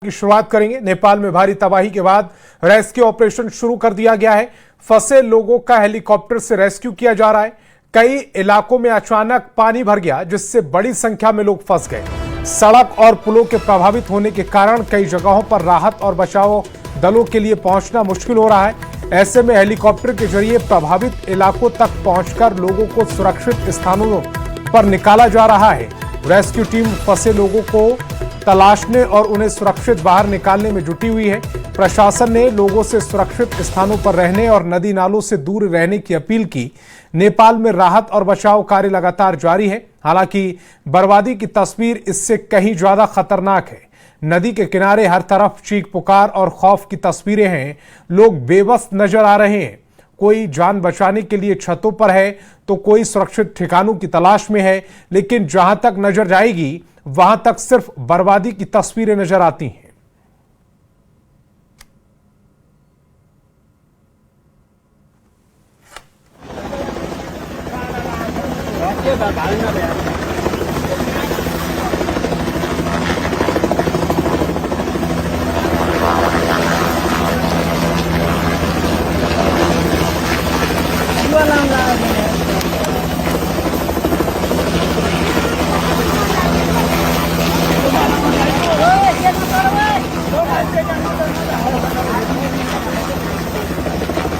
की शुरुआत करेंगे। नेपाल में भारी तबाही के बाद रेस्क्यू ऑपरेशन शुरू कर दिया गया है। फंसे लोगों का हेलीकॉप्टर से रेस्क्यू किया जा रहा है। कई इलाकों में अचानक पानी भर गया, जिससे बड़ी संख्या में लोग फंस गए। सड़क और पुलों के प्रभावित होने के कारण कई जगहों पर राहत और बचाव दलों के लिए पहुंचना मुश्किल हो रहा है। ऐसे में हेलीकॉप्टर के जरिए प्रभावित इलाकों तक पहुंचकर लोगों को सुरक्षित स्थानों पर निकाला जा रहा है। रेस्क्यू टीम फंसे लोगों को तलाशने और उन्हें सुरक्षित बाहर निकालने में जुटी हुई है। प्रशासन ने लोगों से सुरक्षित स्थानों पर रहने और नदी नालों से दूर रहने की अपील की। नेपाल में राहत और बचाव कार्य लगातार जारी है। हालांकि बर्बादी की तस्वीर इससे कहीं ज्यादा खतरनाक है। नदी के किनारे हर तरफ चीख पुकार और खौफ की तस्वीरें हैं। लोग बेबस नजर आ रहे हैं। कोई जान बचाने के लिए छतों पर है तो कोई सुरक्षित ठिकानों की तलाश में है, लेकिन जहां तक नजर जाएगी वहां तक सिर्फ बर्बादी की तस्वीरें नजर आती हैं।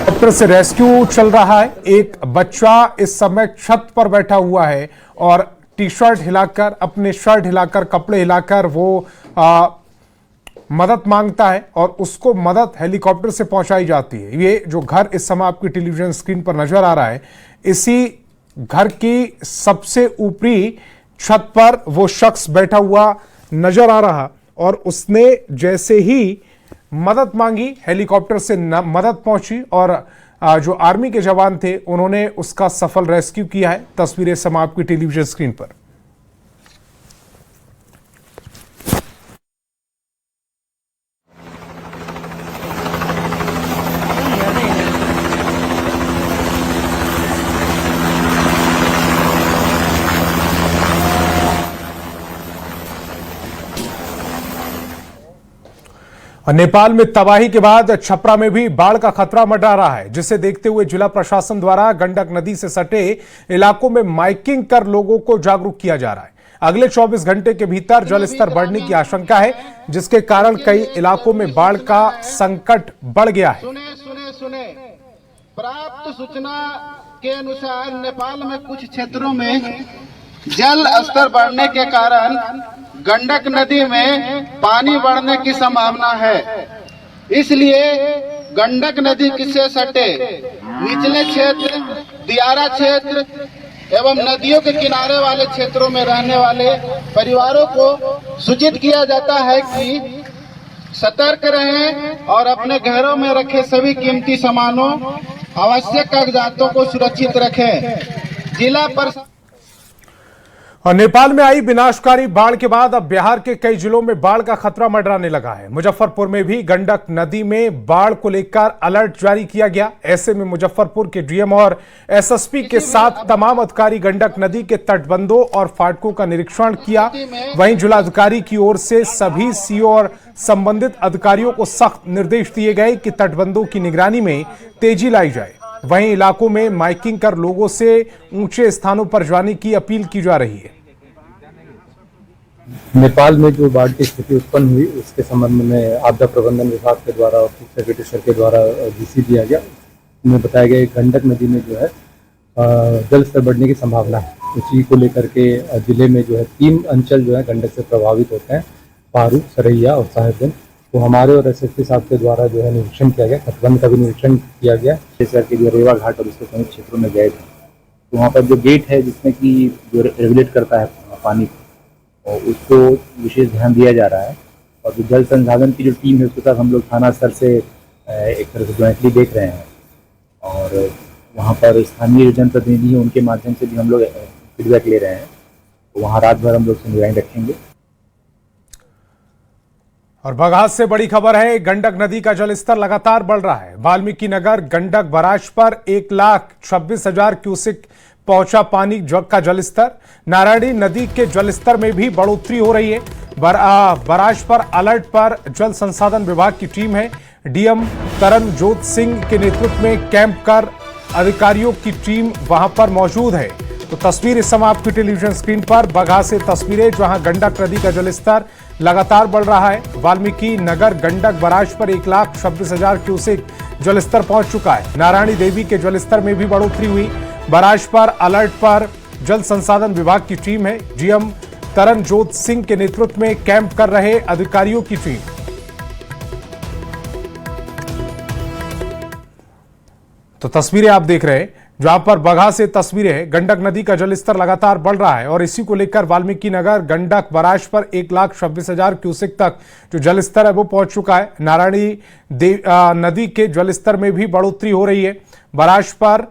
हेलीकॉप्टर से रेस्क्यू चल रहा है। एक बच्चा इस समय छत पर बैठा हुआ है और टी शर्ट हिलाकर, अपने शर्ट हिलाकर, कपड़े हिलाकर वो मदद मांगता है और उसको मदद हेलीकॉप्टर से पहुंचाई जाती है। ये जो घर इस समय आपकी टेलीविजन स्क्रीन पर नजर आ रहा है, इसी घर की सबसे ऊपरी छत पर वो शख्स बैठा हुआ नजर आ रहा और उसने जैसे ही मदद मांगी, हेलीकॉप्टर से मदद पहुंची और जो आर्मी के जवान थे उन्होंने उसका सफल रेस्क्यू किया है। तस्वीरें समय आपकी टेलीविजन स्क्रीन पर। नेपाल में तबाही के बाद छपरा में भी बाढ़ का खतरा मंडरा रहा है, जिसे देखते हुए जिला प्रशासन द्वारा गंडक नदी से सटे इलाकों में माइकिंग कर लोगों को जागरूक किया जा रहा है। अगले 24 घंटे के भीतर जल स्तर बढ़ने की आशंका है, जिसके कारण कई इलाकों में बाढ़ का संकट बढ़ गया है। सुने प्राप्त सूचना के अनुसार नेपाल में कुछ क्षेत्रों में जल स्तर बढ़ने के कारण गंडक नदी में पानी बढ़ने की संभावना है। इसलिए गंडक नदी से सटे निचले क्षेत्र, दियारा क्षेत्र एवं नदियों के किनारे वाले क्षेत्रों में रहने वाले परिवारों को सूचित किया जाता है कि सतर्क रहें और अपने घरों में रखे सभी कीमती सामानों, आवश्यक कागजातों को सुरक्षित रखें। जिला परिषद और नेपाल में आई विनाशकारी बाढ़ के बाद अब बिहार के कई जिलों में बाढ़ का खतरा मंडराने लगा है। मुजफ्फरपुर में भी गंडक नदी में बाढ़ को लेकर अलर्ट जारी किया गया। ऐसे में मुजफ्फरपुर के डीएम और एसएसपी के साथ तमाम अधिकारी गंडक नदी के तटबंधों और फाटकों का निरीक्षण किया। वहीं जिलाधिकारी की ओर से सभी सीओ और संबंधित अधिकारियों को सख्त निर्देश दिए गए कि तटबंधों की निगरानी में तेजी लाई जाए। वहीं इलाकों में माइकिंग कर लोगों से ऊंचे स्थानों पर जाने की अपील की जा रही है। नेपाल में जो बाढ़ की स्थिति उत्पन्न हुई, उसके संबंध में आपदा प्रबंधन विभाग के द्वारा और चीफ सेक्रेटरी सर के द्वारा जीसी दिया गया। उन्हें बताया गया कि गंडक नदी में जो है जल स्तर बढ़ने की संभावना है। उसी को लेकर के जिले में जो है 3 अंचल जो है गंडक से प्रभावित होते हैं, पारू, सरैया और साहेबगंज। तो हमारे और एसएसपी साहब के द्वारा जो है निरीक्षण किया गया, तटबंध का भी निरीक्षण किया गया। जैसे कि जो रेवा घाट और उसके समीप क्षेत्रों में गए थे, तो वहाँ पर जो गेट है जिसमें कि जो रेगुलेट करता है पानी को, और उसको विशेष ध्यान दिया जा रहा है। और जो जल संसाधन की जो टीम है उसके साथ हम लोग थाना स्तर से एक तरह से ज्वाइंटली देख रहे हैं और वहाँ पर स्थानीय जनप्रतिनिधि हैं, उनके माध्यम से भी हम लोग फीडबैक ले रहे हैं। तो वहाँ रात भर हम लोग निगरानी रखेंगे। और बघात से बड़ी खबर है, गंडक नदी का जलस्तर लगातार बढ़ रहा है। वाल्मीकि नगर गंडक बराज पर 1,26,000 क्यूसेक पहुंचा पानी का जलस्तर। नारायणी नदी के जलस्तर में भी बढ़ोतरी हो रही है। बराज पर अलर्ट पर जल संसाधन विभाग की टीम है। डीएम तरनजोत सिंह के नेतृत्व में कैंप कर अधिकारियों की टीम वहां पर मौजूद है। तो तस्वीर इस समय आपकी टेलीविजन स्क्रीन पर बगहा से तस्वीरें, जहां गंडक नदी का जलस्तर लगातार बढ़ रहा है। वाल्मीकि नगर गंडक बराज पर 1,26,000 क्यूसेक जलस्तर पहुंच चुका है। नारायणी देवी के जलस्तर में भी बढ़ोतरी हुई। बराज पर अलर्ट पर जल संसाधन विभाग की टीम है। डीएम तरनजोत सिंह के नेतृत्व में कैंप कर रहे अधिकारियों की टीम। तो तस्वीरें आप देख रहे हैं, जहां पर बगहा से तस्वीरें हैं। गंडक नदी का जलस्तर लगातार बढ़ रहा है और इसी को लेकर वाल्मीकि नगर गंडक बराज पर 1,26,000 क्यूसेक तक जो जलस्तर है वो पहुंच चुका है। नारायणी नदी के जलस्तर में भी बढ़ोतरी हो रही है। बराज पर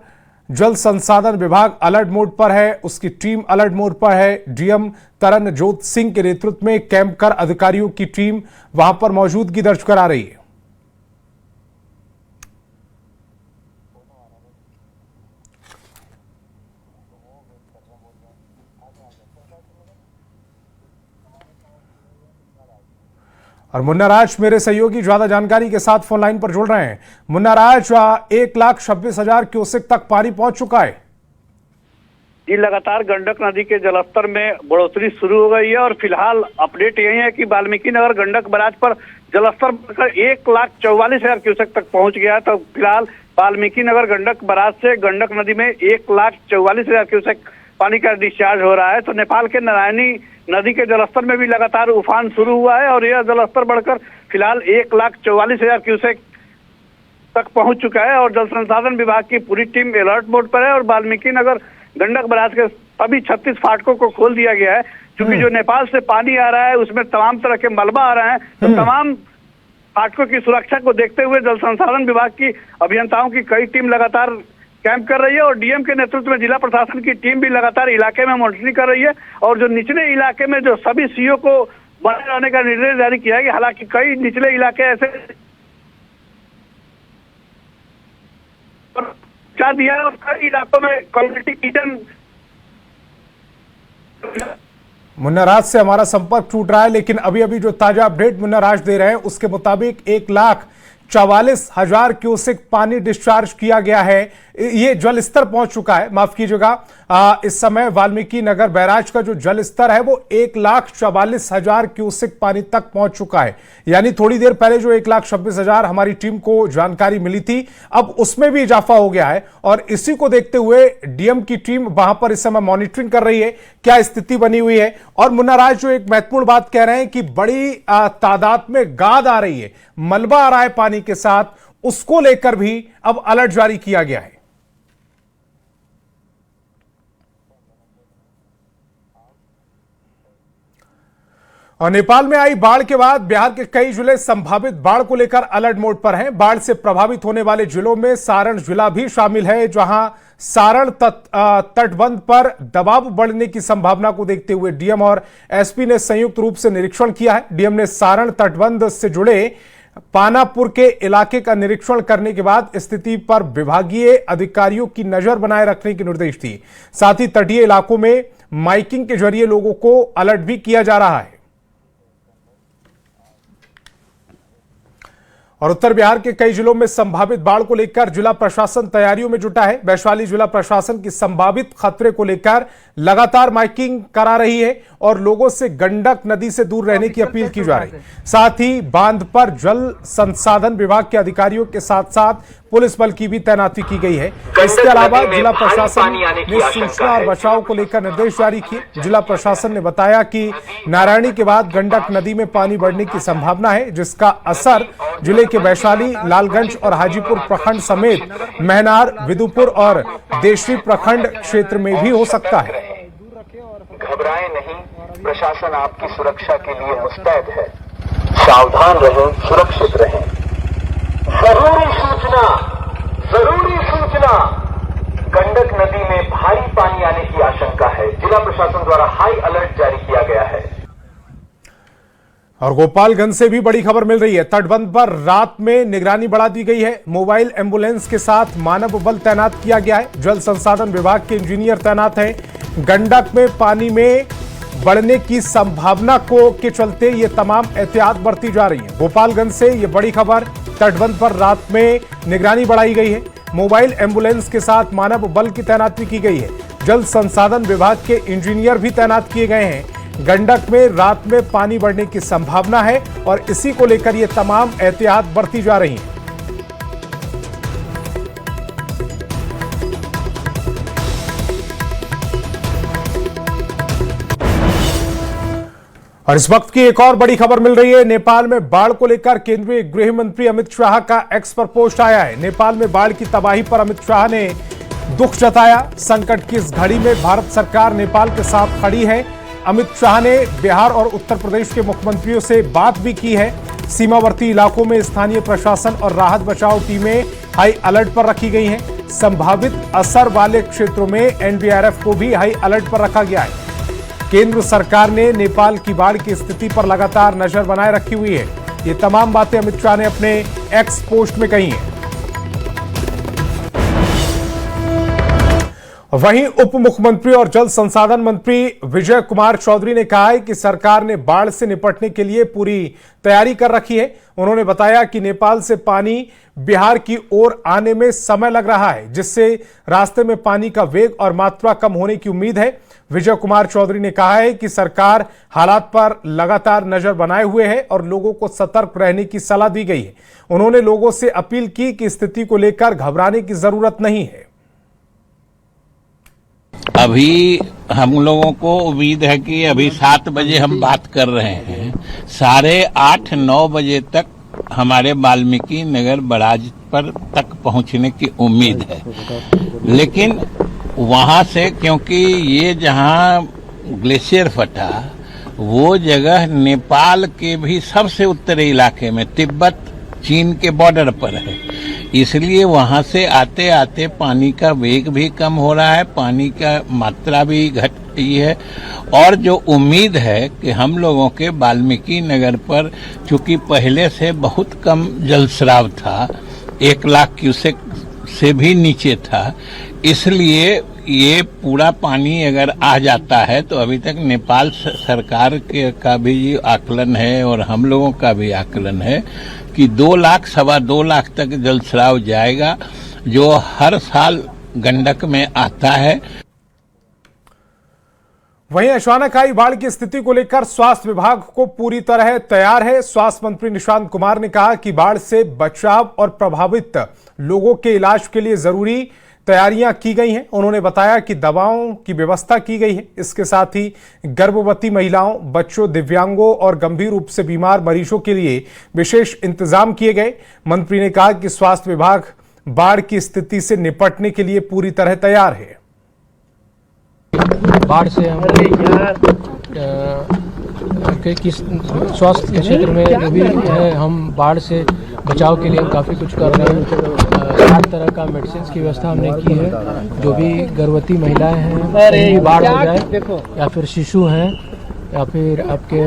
जल संसाधन विभाग अलर्ट मोड पर है, उसकी टीम अलर्ट मोड पर है। डीएम तरनजोत सिंह के नेतृत्व में कैंप कर अधिकारियों की टीम वहां पर मौजूदगी दर्ज करा रही है। और मुन्ना राज मेरे सहयोगी ज्यादा जानकारी के साथ फोन लाइन पर जुड़ रहे हैं। मुन्ना राज, 1,26,000 क्यूसेक तक पानी पहुंच चुका है। जी, लगातार गंडक नदी के जलस्तर में बढ़ोतरी शुरू हो गई है और फिलहाल अपडेट यही है कि वाल्मीकि नगर गंडक बराज पर जलस्तर बढ़कर 1,44,000 क्यूसेक तक पहुंच गया है। तो फिलहाल वाल्मीकि नगर गंडक बराज से गंडक नदी में 1,44,000 क्यूसेक पानी का डिस्चार्ज हो रहा है। तो नेपाल के नारायणी नदी के जलस्तर में भी लगातार उफान शुरू हुआ है और यह जलस्तर बढ़कर फिलहाल 1,44,000 क्यूसेक तक पहुंच चुका है और जल संसाधन विभाग की पूरी टीम अलर्ट मोड पर है और वाल्मीकि नगर गंडक बराज के सभी 36 फाटकों को खोल दिया गया है। क्योंकि जो नेपाल से पानी आ रहा है उसमें तमाम तरह के मलबा आ रहे हैं, तो तमाम फाटकों की सुरक्षा को देखते हुए जल संसाधन विभाग की अभियंताओं की कई टीम लगातार कैंप कर रही है और डीएम के नेतृत्व में जिला प्रशासन की टीम भी लगातार इलाके में मॉनिटरिंग कर रही है और जो निचले इलाके में जो सभी सीओ को बने रहने का निर्देश जारी किया है कि हालांकि कई निचले इलाके ऐसे चार दिया है और कई इलाकों में कम्युनिटी किचन। मुन्ना राज से हमारा संपर्क टूट रहा है, लेकिन अभी अभी जो ताजा अपडेट मुन्ना राज दे रहे हैं उसके मुताबिक 1,44,000 क्यूसेक पानी डिस्चार्ज किया गया है। ये जल स्तर पहुंच चुका है, माफ कीजिएगा, इस समय वाल्मीकि नगर बैराज का जो जल स्तर है वो 1,44,000 क्यूसेक पानी तक पहुंच चुका है। यानी थोड़ी देर पहले जो 1,26,000 हमारी टीम को जानकारी मिली थी, अब उसमें भी इजाफा हो गया है और इसी को देखते हुए डीएम की टीम वहां पर इस समय मॉनिटरिंग कर रही है क्या स्थिति बनी हुई है। और मुन्ना राज जो एक महत्वपूर्ण बात कह रहे हैं कि बड़ी तादाद में गाद आ रही है, मलबा आ रहा है पानी के साथ, उसको लेकर भी अब अलर्ट जारी किया गया है। और नेपाल में आई बाढ़ के बाद बिहार के कई जिले संभावित बाढ़ को लेकर अलर्ट मोड पर हैं। बाढ़ से प्रभावित होने वाले जिलों में सारण जिला भी शामिल है, जहां सारण तटबंध पर दबाव बढ़ने की संभावना को देखते हुए डीएम और एसपी ने संयुक्त रूप से निरीक्षण किया है। डीएम ने सारण तटबंध से जुड़े पानापुर के इलाके का निरीक्षण करने के बाद स्थिति पर विभागीय अधिकारियों की नजर बनाए रखने के निर्देश दिए। साथ ही तटीय इलाकों में माइकिंग के जरिए लोगों को अलर्ट भी किया जा रहा है। और उत्तर बिहार के कई जिलों में संभावित बाढ़ को लेकर जिला प्रशासन तैयारियों में जुटा है। वैशाली जिला प्रशासन की संभावित खतरे को लेकर लगातार माइकिंग करा रही है और लोगों से गंडक नदी से दूर रहने की अपील की जा रही है। साथ ही बांध पर जल संसाधन विभाग के अधिकारियों के साथ साथ पुलिस बल की भी तैनाती की गई है। इसके अलावा जिला प्रशासन ने सूचना और बचाव को लेकर निर्देश जारी किए। जिला प्रशासन ने बताया कि नारायणी के बाद गंडक नदी में पानी बढ़ने की संभावना है, जिसका असर जिले के वैशाली, लालगंज और हाजीपुर प्रखंड समेत महनार, विदुपुर और देशरी प्रखंड क्षेत्र में भी हो सकता है। घबराएं नहीं, प्रशासन आपकी सुरक्षा के लिए मुस्तैद है। सावधान रहें, सुरक्षित रहें। जरूरी सूचना, गंडक नदी में भारी पानी आने की आशंका है। जिला प्रशासन द्वारा हाई अलर्ट जारी किया गया है। और गोपालगंज से भी बड़ी खबर मिल रही है। तटबंध पर रात में निगरानी बढ़ा दी गई है। मोबाइल एम्बुलेंस के साथ मानव बल तैनात किया गया है। जल संसाधन विभाग के इंजीनियर तैनात हैं। गंडक में पानी में बढ़ने की संभावना के चलते ये तमाम एहतियात बरती जा रही है। गोपालगंज से ये बड़ी खबर। तटबंध पर रात में निगरानी बढ़ाई गई है। मोबाइल एम्बुलेंस के साथ मानव बल की तैनाती की गई है। जल संसाधन विभाग के इंजीनियर भी तैनात किए गए हैं। गंडक में रात में पानी बढ़ने की संभावना है और इसी को लेकर ये तमाम एहतियात बरती जा रही हैं। और इस वक्त की एक और बड़ी खबर मिल रही है। नेपाल में बाढ़ को लेकर केंद्रीय गृह मंत्री अमित शाह का एक्स पर पोस्ट आया है। नेपाल में बाढ़ की तबाही पर अमित शाह ने दुख जताया। संकट की इस घड़ी में भारत सरकार नेपाल के साथ खड़ी है। अमित शाह ने बिहार और उत्तर प्रदेश के मुख्यमंत्रियों से बात भी की है। सीमावर्ती इलाकों में स्थानीय प्रशासन और राहत बचाव टीमें हाई अलर्ट पर रखी गई हैं। संभावित असर वाले क्षेत्रों में एनडीआरएफ को भी हाई अलर्ट पर रखा गया है। केंद्र सरकार ने नेपाल की बाढ़ की स्थिति पर लगातार नजर बनाए रखी हुई है। ये तमाम बातें अमित शाह ने अपने एक्स पोस्ट में कही हैं। वहीं उप मुख्यमंत्री और जल संसाधन मंत्री विजय कुमार चौधरी ने कहा है कि सरकार ने बाढ़ से निपटने के लिए पूरी तैयारी कर रखी है। उन्होंने बताया कि नेपाल से पानी बिहार की ओर आने में समय लग रहा है, जिससे रास्ते में पानी का वेग और मात्रा कम होने की उम्मीद है। विजय कुमार चौधरी ने कहा है कि सरकार हालात पर लगातार नजर बनाए हुए है और लोगों को सतर्क रहने की सलाह दी गई है। उन्होंने लोगों से अपील की कि स्थिति को लेकर घबराने की जरूरत नहीं है। अभी हम लोगों को उम्मीद है कि अभी 7 बजे हम बात कर रहे हैं, 8:30-9 बजे तक हमारे वाल्मीकि नगर बराज पर तक पहुंचने की उम्मीद है। लेकिन वहां से, क्योंकि ये जहां ग्लेशियर फटा वो जगह नेपाल के भी सबसे उत्तरी इलाके में, तिब्बत चीन के बॉर्डर पर है, इसलिए वहां से आते आते पानी का वेग भी कम हो रहा है, पानी का मात्रा भी घट रही है। और जो उम्मीद है कि हम लोगों के वाल्मीकि नगर पर चूंकि पहले से बहुत कम जलस्राव था, 1 लाख क्यूसेक से भी नीचे था, इसलिए ये पूरा पानी अगर आ जाता है तो अभी तक नेपाल सरकार का भी आकलन है और हम लोगों का भी आकलन है कि 2 लाख, 2.25 लाख तक जलस्राव जाएगा, जो हर साल गंडक में आता है। वहीं अचानक आई बाढ़ की स्थिति को लेकर स्वास्थ्य विभाग को पूरी तरह तैयार है। स्वास्थ्य मंत्री निशांत कुमार ने कहा कि बाढ़ से बचाव और प्रभावित लोगों के इलाज के लिए जरूरी तैयारियां की गई हैं। उन्होंने बताया कि दवाओं की व्यवस्था की गई है। इसके साथ ही गर्भवती महिलाओं, बच्चों, दिव्यांगों और गंभीर रूप से बीमार मरीजों के लिए विशेष इंतजाम किए गए। मंत्री ने कहा कि स्वास्थ्य विभाग बाढ़ की स्थिति से निपटने के लिए पूरी तरह तैयार है। बाढ़ से हम किस स्वास्थ्य के क्षेत्र में जो भी है, हम बाढ़ से बचाव के लिए हम काफ़ी कुछ कर रहे हैं। हर तरह का मेडिसिन की व्यवस्था हमने की है। जो भी गर्भवती महिलाएं हैं, बाढ़ हो जाए, या फिर शिशु हैं, या फिर आपके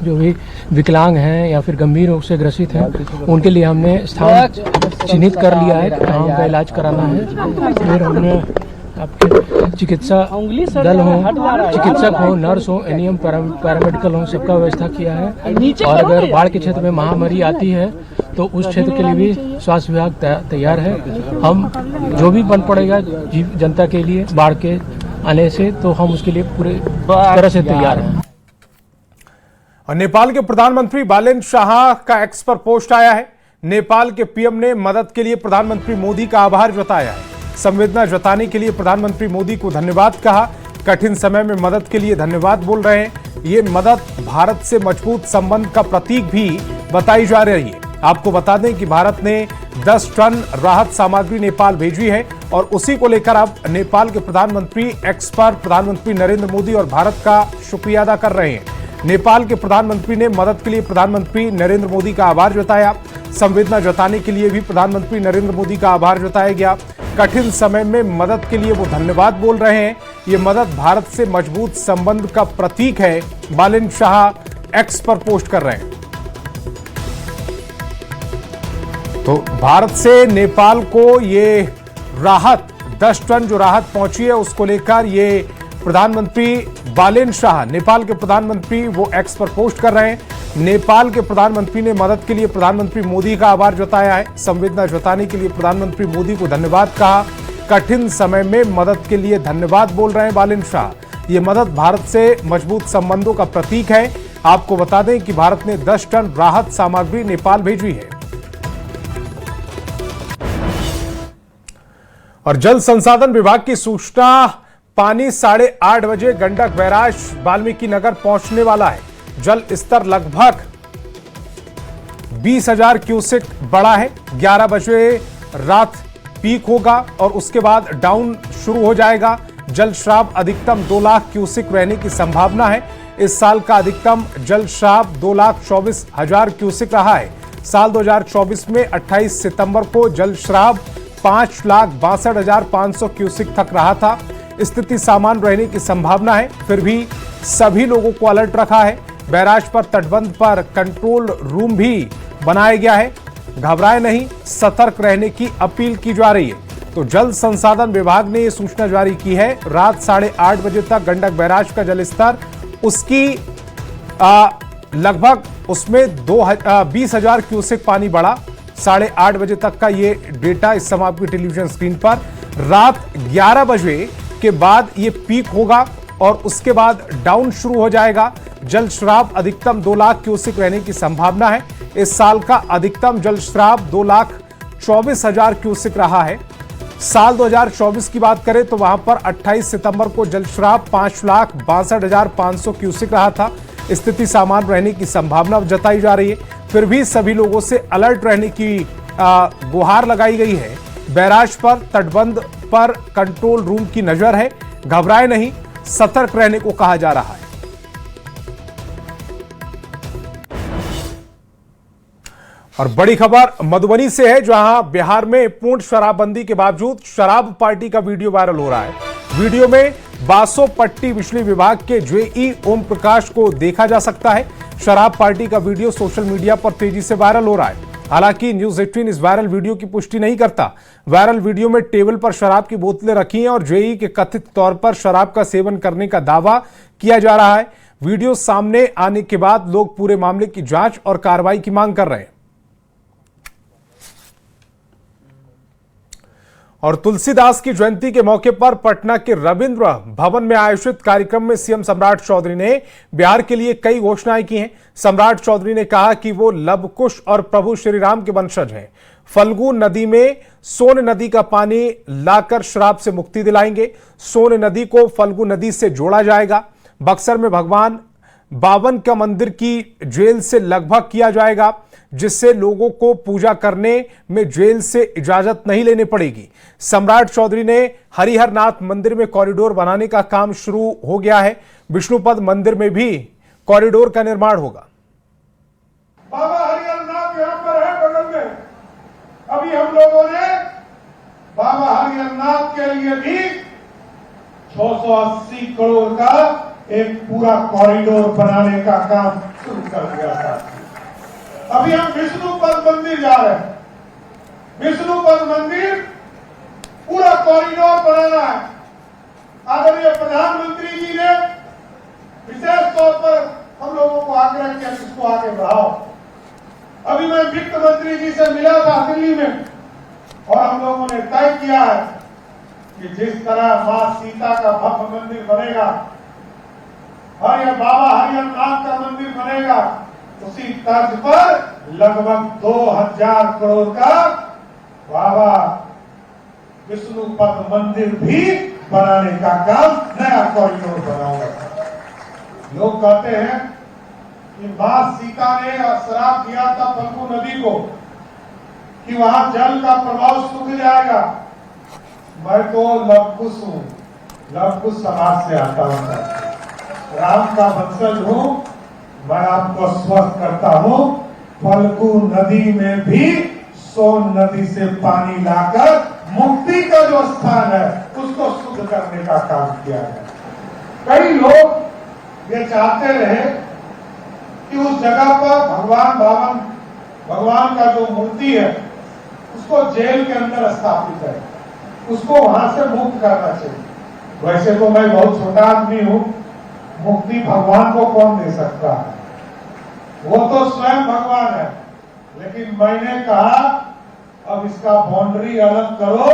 जो भी विकलांग हैं या फिर गंभीर रोग से ग्रसित हैं, उनके लिए हमने स्थान चिन्हित कर लिया है कहाँ उनका इलाज कराना है। फिर हमने आपके चिकित्सा दल हो, चिकित्सक हो, नर्स हो, एनएम पैरामेडिकल हो, सबका व्यवस्था किया है। और अगर बाढ़ के क्षेत्र में महामारी आती है तो उस क्षेत्र के लिए भी स्वास्थ्य विभाग तैयार है। हम जो भी बन पड़ेगा जनता के लिए बाढ़ के आने से, तो हम उसके लिए पूरे तरह से तैयार हैं। और नेपाल के प्रधानमंत्री बालेन शाह का एक्स पर पोस्ट आया है। नेपाल के पीएम ने मदद के लिए प्रधानमंत्री मोदी का आभार जताया है। संवेदना जताने के लिए प्रधानमंत्री मोदी को धन्यवाद कहा। कठिन समय में मदद के लिए धन्यवाद बोल रहे हैं। ये मदद भारत से मजबूत संबंध का प्रतीक भी बताई जा रही है। आपको बता दें कि भारत ने 10 टन राहत सामग्री नेपाल भेजी है और उसी को लेकर अब नेपाल के प्रधानमंत्री एक्स पर प्रधानमंत्री नरेंद्र मोदी और भारत का शुक्रिया अदा कर रहे हैं। नेपाल के प्रधानमंत्री ने मदद के लिए प्रधानमंत्री नरेंद्र मोदी का आभार जताया। संवेदना जताने के लिए भी प्रधानमंत्री नरेंद्र मोदी का आभार जताया गया। कठिन समय में मदद के लिए वो धन्यवाद बोल रहे हैं। ये मदद भारत से मजबूत संबंध का प्रतीक है। बालेन शाह एक्स पर पोस्ट कर रहे हैं। तो भारत से नेपाल को ये राहत 10 टन जो राहत पहुंची है उसको लेकर ये प्रधानमंत्री बालेन शाह, नेपाल के प्रधानमंत्री, वो एक्स पर पोस्ट कर रहे हैं। नेपाल के प्रधानमंत्री ने मदद के लिए प्रधानमंत्री मोदी का आभार जताया है। संवेदना जताने के लिए प्रधानमंत्री मोदी को धन्यवाद कहा। कठिन समय में मदद के लिए धन्यवाद बोल रहे हैं बालेन शाह। ये मदद भारत से मजबूत संबंधों का प्रतीक है। आपको बता दें कि भारत ने 10 टन राहत सामग्री नेपाल भेजी है। और जल संसाधन विभाग की सूचना, पानी 8:30 बजे गंडक बैराज वाल्मीकि नगर पहुंचने वाला है। जल स्तर लगभग 20,000 क्यूसेक बढ़ा है। 11 बजे रात पीक होगा और उसके बाद डाउन शुरू हो जाएगा। जल स्राव अधिकतम 2 लाख क्यूसेक रहने की संभावना है। इस साल का अधिकतम जल स्राव 2,24,000 क्यूसेक रहा है। साल 2024 में 28 सितंबर को जल स्राव 5,62,500 क्यूसेक तक रहा था। स्थिति सामान्य रहने की संभावना है, फिर भी सभी लोगों को अलर्ट रखा है। बैराज पर तटबंध पर कंट्रोल रूम भी बनाया गया है। घबराए नहीं, सतर्क रहने की अपील की जा रही है। तो जल संसाधन विभाग ने यह सूचना जारी की है। रात 8:30 बजे तक गंडक बैराज का जल स्तर उसकी लगभग उसमें 20,000 क्यूसेक पानी बढ़ा। 8:30 बजे तक का ये डेटा इस समय आपकी टेलीविजन स्क्रीन पर। रात 11 बजे के बाद ये पीक होगा और उसके बाद डाउन शुरू हो जाएगा। जल स्राव अधिकतम 2 लाख क्यूसेक रहने की संभावना है। इस साल का अधिकतम जल स्राव 2,24,000 क्यूसेक रहा है। साल 2024 की बात करें तो वहां पर 28 सितंबर को जल स्राव 5,62,500 क्यूसेक रहा था। स्थिति सामान्य रहने की संभावना जताई जा रही है, फिर भी सभी लोगों से अलर्ट रहने की गुहार लगाई गई है। बैराज पर तटबंध पर कंट्रोल रूम की नजर है। घबराए नहीं, सतर्क रहने को कहा जा रहा है। और बड़ी खबर मधुबनी से है, जहां बिहार में पूर्ण शराबबंदी के बावजूद शराब पार्टी का वीडियो वायरल हो रहा है। वीडियो में बासोपट्टी बिजली विभाग के जेई ओम प्रकाश को देखा जा सकता है। शराब पार्टी का वीडियो सोशल मीडिया पर तेजी से वायरल हो रहा है। हालांकि न्यूज 18 इस वायरल वीडियो की पुष्टि नहीं करता। वायरल वीडियो में टेबल पर शराब की बोतलें रखी हैं और जेई के कथित तौर पर शराब का सेवन करने का दावा किया जा रहा है। वीडियो सामने आने के बाद लोग पूरे मामले की जांच और कार्रवाई की मांग कर रहे हैं। और तुलसीदास की जयंती के मौके पर पटना के रविंद्र भवन में आयोजित कार्यक्रम में सीएम सम्राट चौधरी ने बिहार के लिए कई घोषणाएं की हैं। सम्राट चौधरी ने कहा कि वो लव कुश और प्रभु श्री राम के वंशज हैं। फल्गु नदी में सोन नदी का पानी लाकर शराब से मुक्ति दिलाएंगे। सोन नदी को फल्गु नदी से जोड़ा जाएगा। बक्सर में भगवान बावन का मंदिर की जेल से लगभग किया जाएगा, जिससे लोगों को पूजा करने में जेल से इजाजत नहीं लेनी पड़ेगी। सम्राट चौधरी ने हरिहरनाथ मंदिर में कॉरिडोर बनाने का काम शुरू हो गया है। विष्णुपद मंदिर में भी कॉरिडोर का निर्माण होगा। बाबा हरिहरनाथ यहाँ पर है बगल में। अभी हम लोगों ने बाबा हरिहरनाथ के लिए भी 680 करोड़ का एक पूरा कॉरिडोर बनाने का काम शुरू कर दिया था। अभी हम विष्णुपद मंदिर जा रहे हैं। विष्णुपद मंदिर पूरा कॉरिडोर बनाना है। आदरणीय प्रधानमंत्री जी ने विशेष तौर पर हम लोगों को आग्रह किया कि इसको आगे बढ़ाओ। अभी मैं वित्त मंत्री जी से मिला था दिल्ली में और हम लोगों ने तय किया है कि जिस तरह मां सीता का भव्य मंदिर बनेगा, बाबा हरिहरनाथ का मंदिर बनेगा, उसी तर्ज पर लगभग 2000 करोड़ का बाबा विष्णुपद मंदिर भी बनाने का काम, नया कॉरिडोर बनाऊंगा। लोग कहते हैं कि मां सीता ने श्राप दिया था फल्गु नदी को कि वहां जल का प्रभाव सूख जाएगा। मैं तो लवकुश हूं, लवकुश समाज से आता हूं, राम का वंशज हूं। मैं आपको स्वस्थ करता हूं, फल्गु नदी में भी सोन नदी से पानी लाकर मुक्ति का जो स्थान है उसको शुद्ध करने का काम किया है। कई लोग ये चाहते रहे कि उस जगह पर भगवान का जो मूर्ति है उसको जेल के अंदर स्थापित है, उसको वहां से मुक्त करना चाहिए। वैसे तो मैं बहुत छोटा आदमी हूं, मुक्ति भगवान को कौन दे सकता है, वो तो स्वयं भगवान है। लेकिन मैंने कहा अब इसका बाउंड्री अलग करो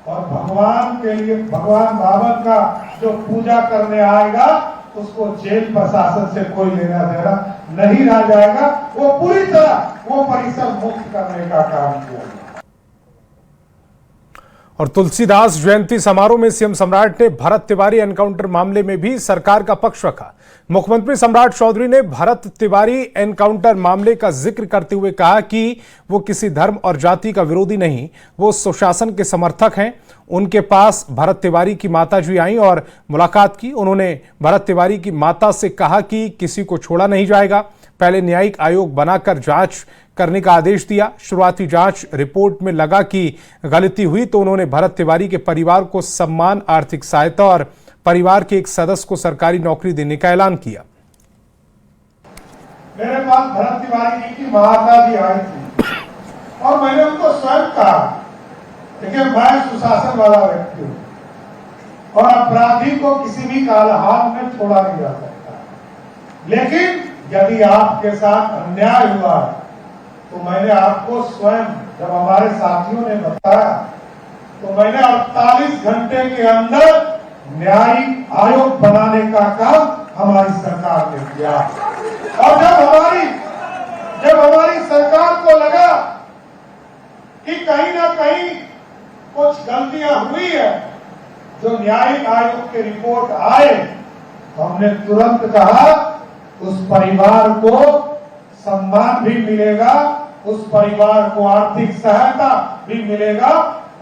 और भगवान के लिए, भगवान बाबा का जो पूजा करने आएगा उसको जेल प्रशासन से कोई लेना देना नहीं रह जाएगा। वो पूरी तरह वो परिसर मुक्त करने का काम किया। और तुलसीदास जयंती समारोह में सीएम सम्राट ने भरत तिवारी एनकाउंटर मामले में भी सरकार का पक्ष रखा। मुख्यमंत्री सम्राट चौधरी ने भरत तिवारी एनकाउंटर मामले का जिक्र करते हुए कहा कि वो किसी धर्म और जाति का विरोधी नहीं, वो सुशासन के समर्थक हैं। उनके पास भरत तिवारी की माता जी आई और मुलाकात की। उन्होंने भरत तिवारी की माता से कहा कि किसी को छोड़ा नहीं जाएगा। पहले न्यायिक आयोग बनाकर जांच करने का आदेश दिया। शुरुआती जांच रिपोर्ट में लगा कि गलती हुई तो उन्होंने भरत तिवारी के परिवार को सम्मान, आर्थिक सहायता और परिवार के एक सदस्य को सरकारी नौकरी देने का ऐलान किया। मेरे पास भरत तिवारी जी की माता भी आई थी और मैंने उनको स्वयं कहा, देखिए मैं सुशासन वाला व्यक्ति हूं और अपराधी को किसी भी कालहाल में छोड़ा नहीं जा सकता, लेकिन यदि आपके साथ अन्याय हुआ तो मैंने आपको स्वयं, जब हमारे साथियों ने बताया तो मैंने 48 घंटे के अंदर न्यायिक आयोग बनाने का काम हमारी सरकार ने किया। और जब हमारी सरकार को लगा कि कहीं ना कहीं कुछ गलतियां हुई है, जो न्यायिक आयोग की रिपोर्ट आए तो हमने तुरंत कहा उस परिवार को सम्मान भी मिलेगा, उस परिवार को आर्थिक सहायता भी मिलेगा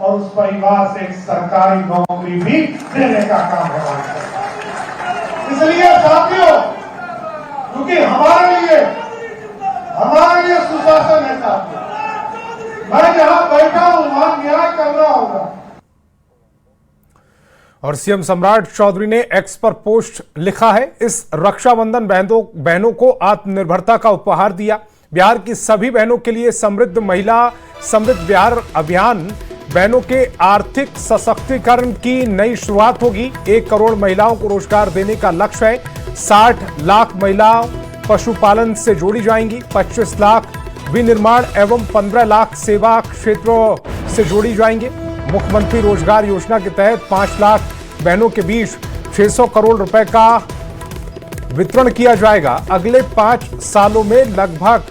और उस परिवार से एक सरकारी नौकरी भी देने का काम हमारा है। इसलिए साथियों, क्योंकि हमारे लिए सुशासन है साथियों, मैं जहां बैठा हूं वहां न्याय करना होगा। और सीएम सम्राट चौधरी ने एक्स पर पोस्ट लिखा है, इस रक्षाबंधन बहनों को आत्मनिर्भरता का उपहार दिया। बिहार की सभी बहनों के लिए समृद्ध महिला समृद्ध बिहार अभियान बहनों के आर्थिक सशक्तिकरण की नई शुरुआत होगी। 1 करोड़ महिलाओं को रोजगार देने का लक्ष्य है। 60 लाख महिलाओं पशुपालन से जोड़ी जाएंगी। 25 लाख विनिर्माण एवं 15 लाख सेवा क्षेत्रों से जोड़ी जाएंगे। मुख्यमंत्री रोजगार योजना के तहत 5 लाख बहनों के बीच 600 करोड़ रुपए का वितरण किया जाएगा। अगले 5 सालों में लगभग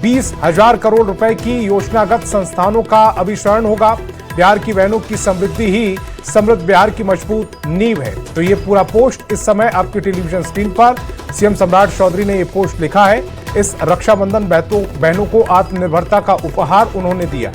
20,000 करोड़ रुपए की योजनागत संस्थानों का अभिषरण होगा। बिहार की बहनों की समृद्धि ही समृद्ध बिहार की मजबूत नींव है। तो ये पूरा पोस्ट इस समय आपकी टेलीविजन स्क्रीन पर सीएम सम्राट चौधरी ने ये पोस्ट लिखा है। इस रक्षाबंधन बहनों को आत्मनिर्भरता का उपहार उन्होंने दिया।